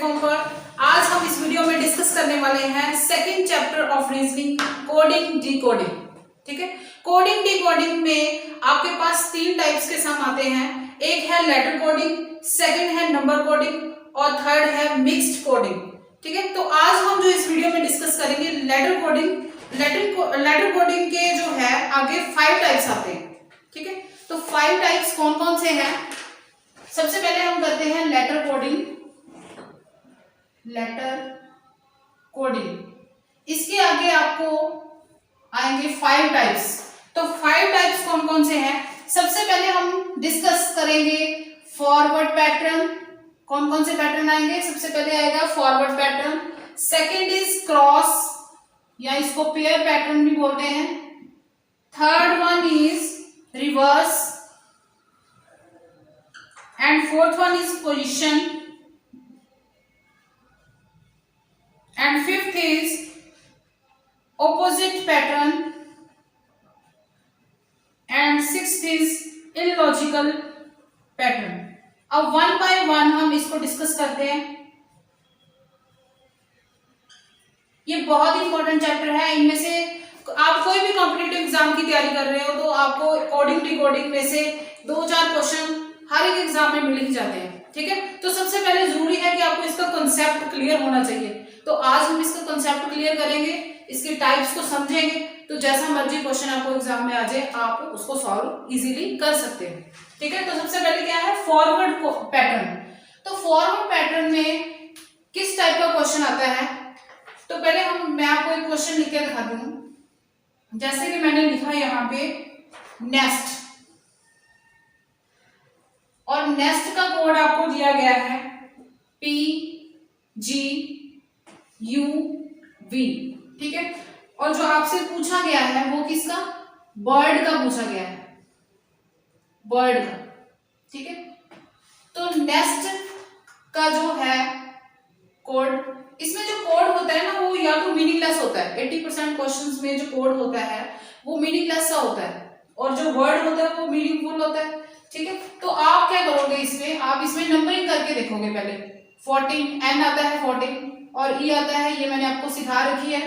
Platform पर। आज हम इस वीडियो में डिस्कस करने वाले हैं second chapter of reasoning, coding decoding. ठीक है, कोडिंग डिकोडिंग में आपके पास तीन टाइप्स के सम आते हैं। एक है लेटर कोडिंग, सेकंड है नंबर कोडिंग और थर्ड है मिक्स्ड कोडिंग। ठीक है, तो आज हम जो इस वीडियो में डिस्कस करेंगे लेटर कोडिंग। लेटर कोडिंग के जो है आगे 5 टाइप्स आते हैं। ठीक है, तो 5 टाइप्स कौन कौन से हैं? सबसे पहले हम करते हैं लेटर कोडिंग। लेटर कोडिंग इसके आगे आपको आएंगे 5 टाइप्स। तो 5 टाइप्स कौन कौन से हैं? सबसे पहले हम डिस्कस करेंगे फॉरवर्ड पैटर्न। कौन कौन से पैटर्न आएंगे? सबसे पहले आएगा forward pattern, second is cross या इसको पेयर पैटर्न भी बोलते हैं, third one is reverse and fourth one is position and fifth is opposite pattern and sixth is illogical pattern। अब वन बाय वन हम इसको डिस्कस करते हैं। ये बहुत इंपॉर्टेंट चैप्टर है। इनमें से आप कोई भी कॉम्पिटिटिव एग्जाम की तैयारी कर रहे हो तो आपको कोडिंग डिकोडिंग में से 2-4 क्वेश्चन हर एक एग्जाम में मिल ही जाते हैं। ठीक है, तो सबसे पहले जरूरी है कि आपको इसका कांसेप्ट क्लियर होना चाहिए। तो आज हम इसका कांसेप्ट क्लियर करेंगे, इसके टाइप्स को समझेंगे, तो जैसा मर्जी क्वेश्चन आपको एग्जाम में आ जाए आप उसको सॉल्व इजीली कर सकते हैं। ठीक है, तो सबसे पहले क्या है फॉरवर्ड पैटर्न। तो फॉरवर्ड पैटर्न में किस टाइप का क्वेश्चन आता है? तो पहले मैं आपको एक क्वेश्चन लिख के दिखाती हूँ। जैसे कि मैंने लिखा यहाँ पे नेस्ट, और नेस्ट का कोड आपको दिया गया है PGUV। ठीक है, और जो आपसे पूछा गया है वो किसका? बर्ड का पूछा गया है, बर्ड का। ठीक है, तो नेस्ट का जो है कोड, इसमें जो कोड होता है ना वो या तो मीनिंगलेस होता है। 80% क्वेश्चंस में जो कोड होता है वो मीनिंगलेस सा होता है और जो वर्ड होता है वो मीनिंगफुल होता है। ठीक है, तो आप क्या करोगे इसमें, आप इसमें नंबरिंग करके देखोगे। पहले 14 N आता है 14 और E आता है, ये मैंने आपको सिखा रखी है,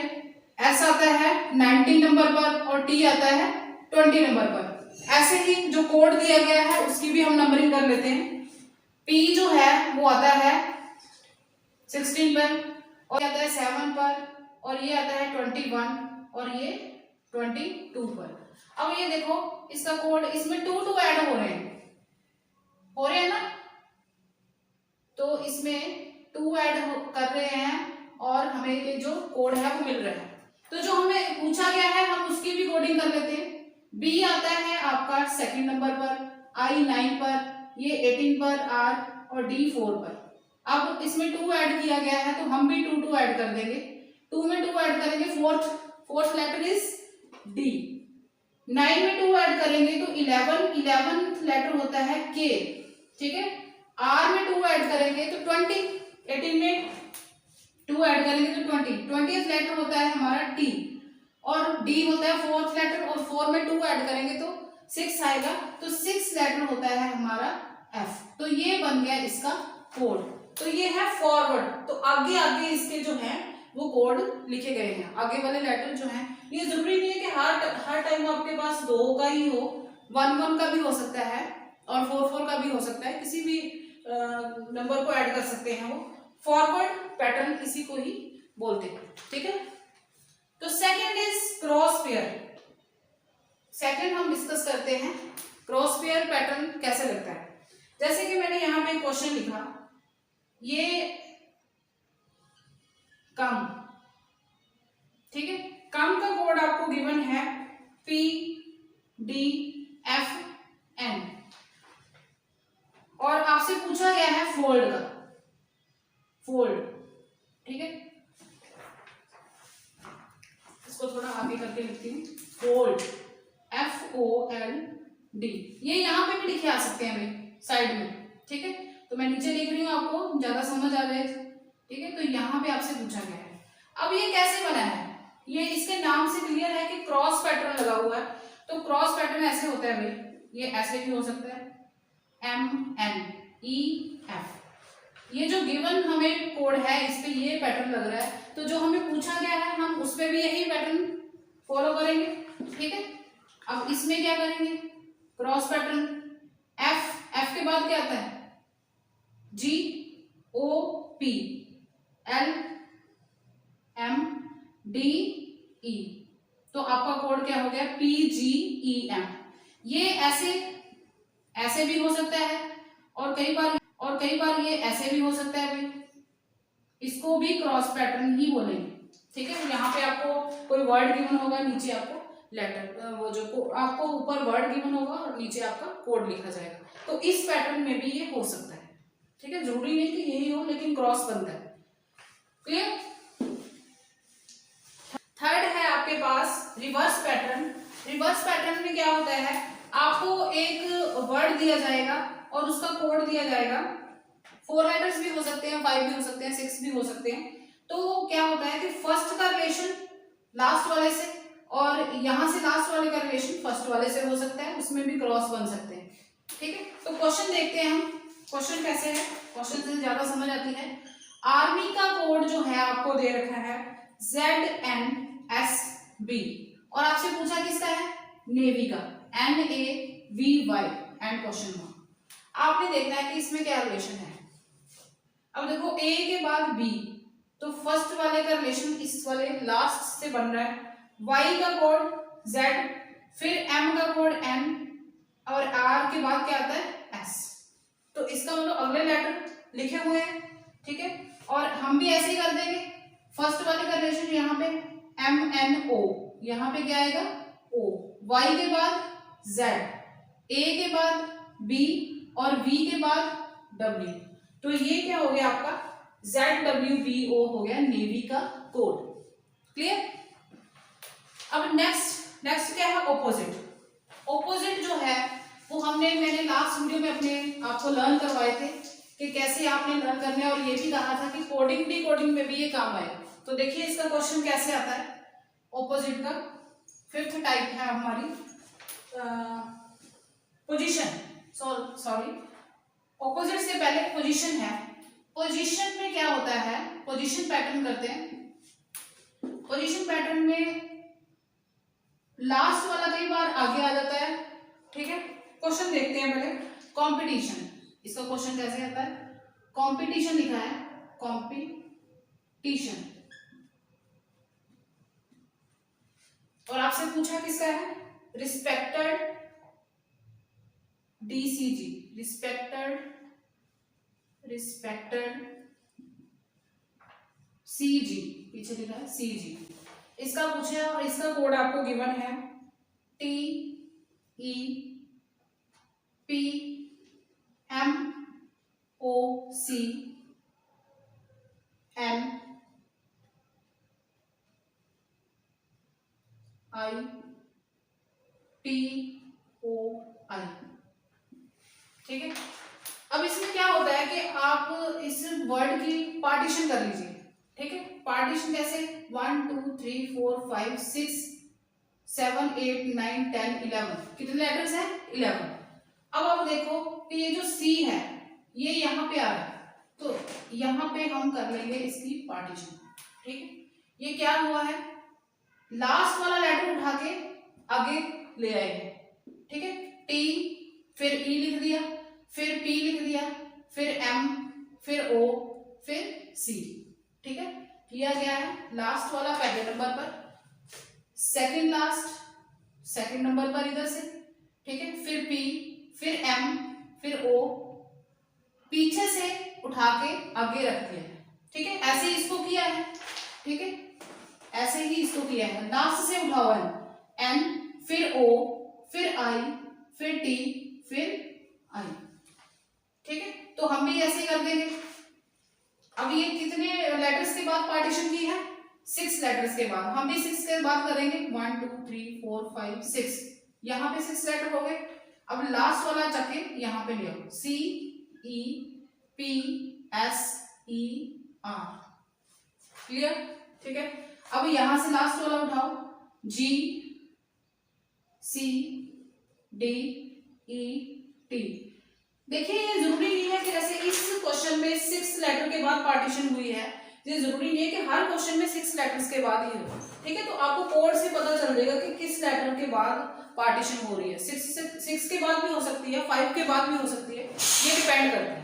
S आता है 19 नंबर पर और T आता है 20 नंबर पर। ऐसे ही जो कोड दिया गया है उसकी भी हम नंबरिंग कर लेते हैं। P जो है वो आता है 16 पर और आता है 7 पर और ये आता है 21 और ये 22 पर। अब ये देखो इसका कोड, इसमें 2 ऐड हो रहे हैं ना, तो इसमें 2 ऐड कर रहे हैं और हमें ये जो कोड है वो मिल रहा है। तो जो हमें पूछा गया है हम उसकी भी कोडिंग कर लेते हैं। B आता है आपका 2nd नंबर पर, I 9 पर, ये 18 पर, R और D 4 पर। अब इसमें 2 ऐड किया गया है तो हम भी 2 ऐड कर देंगे। 2 में 2 ऐड करेंगे, फोर्थ लेटर इज D। 9 में 2 ऐड करेंगे तो 11th लेटर होता है K। ठीक है, R में 2 ऐड करेंगे तो 20, 18 में 2 ऐड करेंगे तो 20th लेटर होता है हमारा T और D होता है 4th लेटर और 4 में 2 ऐड करेंगे तो 6 आएगा, तो 6 लेटर होता है हमारा F। तो ये बन गया इसका कोड। तो ये है फॉरवर्ड। तो आगे आगे इसके जो है वो कोड लिखे गए हैं। आगे वाले लेटर जो हैं, ये जरूरी नहीं है कि हर टाइम आपके पास 2 का ही हो, 1 का भी हो सकता है और 4 का भी हो सकता है, किसी भी नंबर को ऐड कर सकते हैं वो। फॉरवर्ड पैटर्न इसी को ही बोलते हैं। ठीक है, तो second is cross pair. Second हम डिस्कस करते हैं क्रॉस पेयर पैटर्न कैसे लगता है। जैसे कि मैंने यहाँ पे क्वेश्चन लिखा, ये कम। ठीक है, कम का कोड आपको गिवन है PDFN और आपसे पूछा गया है फोल्ड का, फोल्ड। ठीक है, इसको थोड़ा आगे करके लिखती हूँ, फोल्ड FOLD। ये यहाँ पे भी लिखे आ सकते हैं भाई साइड में। ठीक है, तो मैं नीचे लिख रही हूँ आपको ज्यादा समझ आ जाए। ठीक है, तो यहाँ पे आपसे पूछा गया है। अब ये कैसे बना है, ये इसके नाम से क्लियर है कि क्रॉस पैटर्न लगा हुआ है। तो क्रॉस पैटर्न ऐसे होता है भाई, ये ऐसे भी हो सकता है MNEF। ये जो गिवन हमें कोड है इस पे ये पैटर्न लग रहा है, तो जो हमें पूछा गया है हम उस पे भी यही पैटर्न फॉलो करेंगे। ठीक है, अब इसमें क्या करेंगे, क्रॉस पैटर्न। एफ के बाद क्या आता है, G O P L M D E, तो आपका कोड क्या हो गया, पी जी ई एम। ये ऐसे भी हो सकता है और कई बार ये ऐसे भी हो सकता है भी, इसको भी क्रॉस पैटर्न ही बोलेंगे। ठीक है, यहाँ पे आपको कोई वर्ड गिवन होगा, नीचे आपको लेटर वो जो आपको ऊपर वर्ड गिवन होगा और नीचे आपका कोड लिखा जाएगा, तो इस पैटर्न में भी ये हो सकता है। ठीक है, जरूरी नहीं कि यही हो, लेकिन क्रॉस बनता है। क्लियर। थर्ड है आपके पास रिवर्स पैटर्न। रिवर्स पैटर्न में क्या होता है, आपको एक वर्ड दिया जाएगा और उसका कोड दिया जाएगा। 4 लेटर्स भी हो सकते हैं, 5 भी हो सकते हैं, 6 भी हो सकते हैं। तो क्या होता है कि फर्स्ट का रिलेशन लास्ट वाले से और यहां से लास्ट वाले का रिलेशन फर्स्ट वाले से हो सकता है, उसमें भी क्रॉस बन सकते हैं। ठीक है, तो क्वेश्चन देखते हैं हम, क्वेश्चन कैसे है, क्वेश्चन से ज्यादा समझ आती है। आर्मी का कोड जो है आपको दे रखा है ZNSB और आपसे पूछा किसका है, नेवी का, NAVY एंड क्वेश्चन मार्क। आपने देखना है कि इसमें क्या रिलेशन है। अब देखो A के बाद B, तो फर्स्ट वाले का रिलेशन इस वाले लास्ट से बन रहा है। Y का कोड Z, फिर M का कोड N और R के बाद क्या आता है S, तो इसका मतलब अगले लेटर लिखे हुए हैं। ठीक है, और हम भी ऐसे ही कर देंगे, फर्स्ट वाले का रिलेशन यहाँ पे MNO, यहाँ पे क्या आएगा O, Y के बाद Z, A के बाद B और V के बाद W, तो ये क्या हो गया आपका ZWBO हो गया नेवी का कोड। क्लियर। अब नेक्स्ट क्या है, ऑपोजिट। ऑपोजिट जो है वो मैंने लास्ट वीडियो में अपने आपको लर्न करवाए थे कि कैसे आपने लर्न करने, और ये भी कहा था कि कोडिंग डिकोडिंग में भी ये काम आएगा। तो देखिए इसका क्वेश्चन कैसे आता है ऑपोजिट का। फिफ्थ टाइप है हमारी पोजीशन, सॉरी ऑपोजिट से पहले पोजीशन है। पोजीशन में क्या होता है, पोजीशन पैटर्न करते हैं। पोजीशन पैटर्न में लास्ट वाला कई बार आगे आ जाता है। ठीक है, क्वेश्चन देखते हैं पहले। कंपटीशन, इसका क्वेश्चन कैसे आता है, कंपटीशन लिखा है, कंपटीशन, और आपसे पूछा किसका है, रिस्पेक्टेड DCG, रिस्पेक्टेड CG, पीछे लिखा है CG, इसका पूछा और इसका कोड आपको गिवन है TEPMOCNITOI। ठीक है, अब इसमें क्या होता है कि आप इस वर्ड की पार्टीशन कर लीजिए। ठीक है, पार्टीशन कैसे, 1 2 3 4 5 6 7 8 9 10 11, कितने लेटर्स हैं, 11। अब आप देखो कि ये जो C है ये यहाँ पे आ रहा है, तो यहाँ पे हम कर लेंगे इसकी पार्टीशन। ठीक है, ये क्या हुआ है, लास्ट वाला लेटर उठा के आगे ले आएंगे। ठीक है, T, फिर E लिख दिया, फिर P लिख दिया, फिर M, फिर O, फिर C। ठीक है, किया गया है लास्ट वाला पहले नंबर पर, सेकंड लास्ट सेकंड नंबर पर इधर से। ठीक है, फिर P, फिर M, फिर O, पीछे से उठा के आगे रख दिया है। ठीक है, ऐसे ही इसको किया है। ठीक है, ऐसे ही इसको किया है, लास्ट से उठा हुआ है, N, फिर O, फिर I, फिर T, फिर I। ठीक है, तो हम भी ऐसे ही कर देंगे। अब ये कितने लेटर्स के बाद पार्टीशन की है, 6 लेटर्स के बाद, हम भी 6 के बाद करेंगे, 1 2 3 4 5 6, यहाँ पे 6 लेटर हो गए। अब लास्ट वाला चक्के यहाँ पे ले आओ, C E P S E R। Clear. ठीक है, अब यहाँ से लास्ट वाला उठाओ, G C D E T। देखिए ये जरूरी नहीं है कि जैसे इस क्वेश्चन में 6 लेटर के बाद पार्टीशन हुई है, ये जरूरी नहीं है कि हर क्वेश्चन में 6 लेटर्स के बाद ही हो, ठीक है। तो आपको कोड से पता चल जाएगा कि किस लेटर के बाद पार्टीशन हो रही है। 6 के बाद भी हो सकती है, 5 के बाद भी हो सकती है, ये डिपेंड करता है,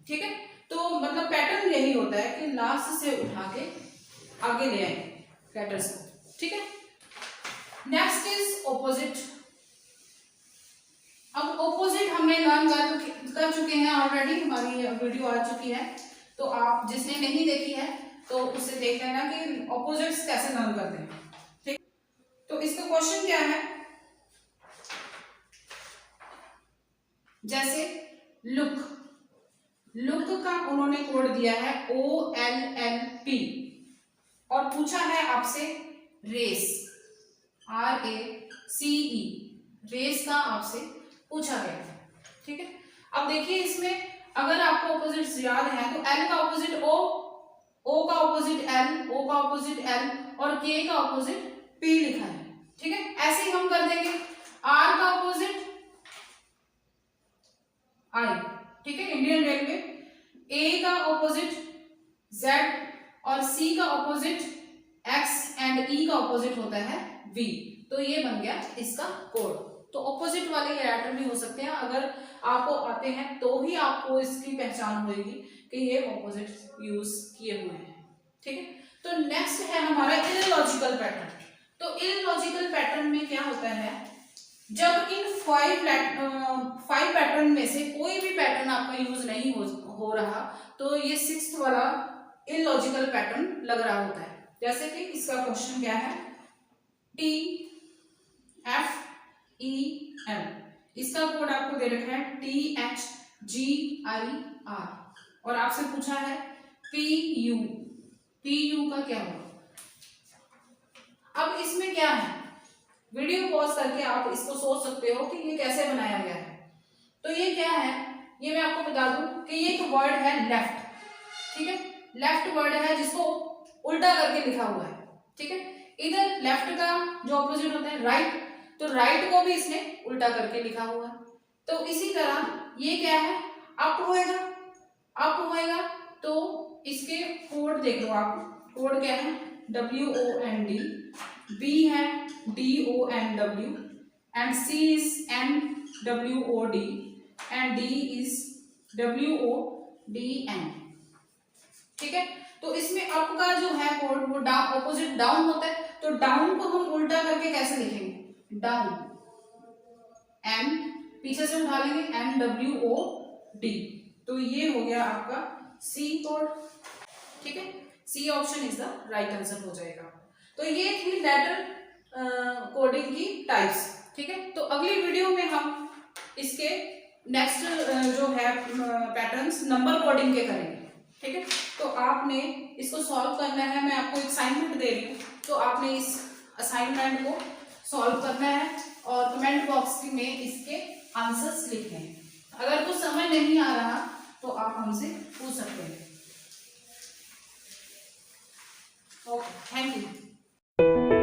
ठीक है। तो मतलब पैटर्न यही होता है कि लास्ट से उठा के आगे ले आए लेटर्स को, ठीक है। Next is opposite. अब ऑपोजिट हमने लर्न कर चुके हैं ऑलरेडी, हमारी वीडियो आ चुकी है, तो आप जिसने नहीं देखी है तो उससे देख लेना कि ऑपोजिट्स कैसे लर्न करते हैं, ठीक। तो इसका क्वेश्चन क्या है, जैसे लुक, लुक का उन्होंने कोड दिया है OLLP और पूछा है आपसे रेस, RACE, रेस का आपसे पूछा गया है, ठीक है। अब देखिए इसमें अगर आपको ऑपोजिट्स याद है तो L का ऑपोजिट O, O का ऑपोजिट L, O का ऑपोजिट L और K का ऑपोजिट P लिखा है, ठीक है। ऐसे ही हम कर देंगे, R का ऑपोजिट I, ठीक है, इंडियन रेलवे, A का ऑपोजिट Z और C का ऑपोजिट X एंड E का ऑपोजिट होता है V। तो ये बन गया इसका कोड। तो ऑपोजिट वाले लेटर भी हो सकते हैं, अगर आपको आते हैं तो ही आपको इसकी पहचान होगी कि ये ऑपोजिट यूज किए हुए हैं, ठीक है। तो नेक्स्ट है हमारा इलॉजिकल पैटर्न। तो इलॉजिकल पैटर्न में क्या होता है, जब इन 5 पैटर्न में से कोई भी पैटर्न आपका यूज नहीं हो रहा तो ये 6th वाला इलॉजिकल पैटर्न लग रहा होता है। जैसे कि इसका क्वेश्चन क्या है, TFEM, इसका कोड आपको दे रखा है THGIR और आपसे पूछा है PU, PU का क्या होगा। अब इसमें क्या है, वीडियो पॉज करके आप इसको सोच सकते हो कि ये कैसे बनाया गया है। तो ये क्या है, ये मैं आपको बता दूं कि ये एक वर्ड है लेफ्ट, ठीक है, लेफ्ट वर्ड है जिसको उल्टा करके लिखा हुआ है, ठीक है। इधर लेफ्ट का जो ऑपोजिट होता है राइट, तो राइट को भी इसने उल्टा करके लिखा हुआ है। तो इसी तरह ये क्या है, अप होएगा, अप होएगा तो इसके कोड देख लो आप, कोड क्या है WOND, B है DONW and C is NWOD and D is WODN, ठीक है। तो इसमें अप का जो है कोड वो डाउन, ऑपोजिट डाउन होता है, तो डाउन को हम उल्टा करके कैसे लिखेंगे, डाउन, M पीछे से उठा लेंगे NWOD, तो ये हो गया आपका C कोड, ठीक है। C option is the right answer हो जाएगा। तो ये थी लेटर कोडिंग की टाइप्स, ठीक है। तो अगली वीडियो में हम इसके नेक्स्ट जो है पैटर्न्स नंबर कोडिंग के करेंगे, ठीक है। तो आपने इसको सॉल्व करना है, मैं आपको एक असाइनमेंट दे रही हूँ, तो आपने इस असाइनमेंट को सॉल्व करना है और कमेंट बॉक्स में इसके आंसर्स लिखने हैं। अगर कुछ समझ नहीं आ रहा तो आप हमसे पूछ सकते हैं। Okay, thank you.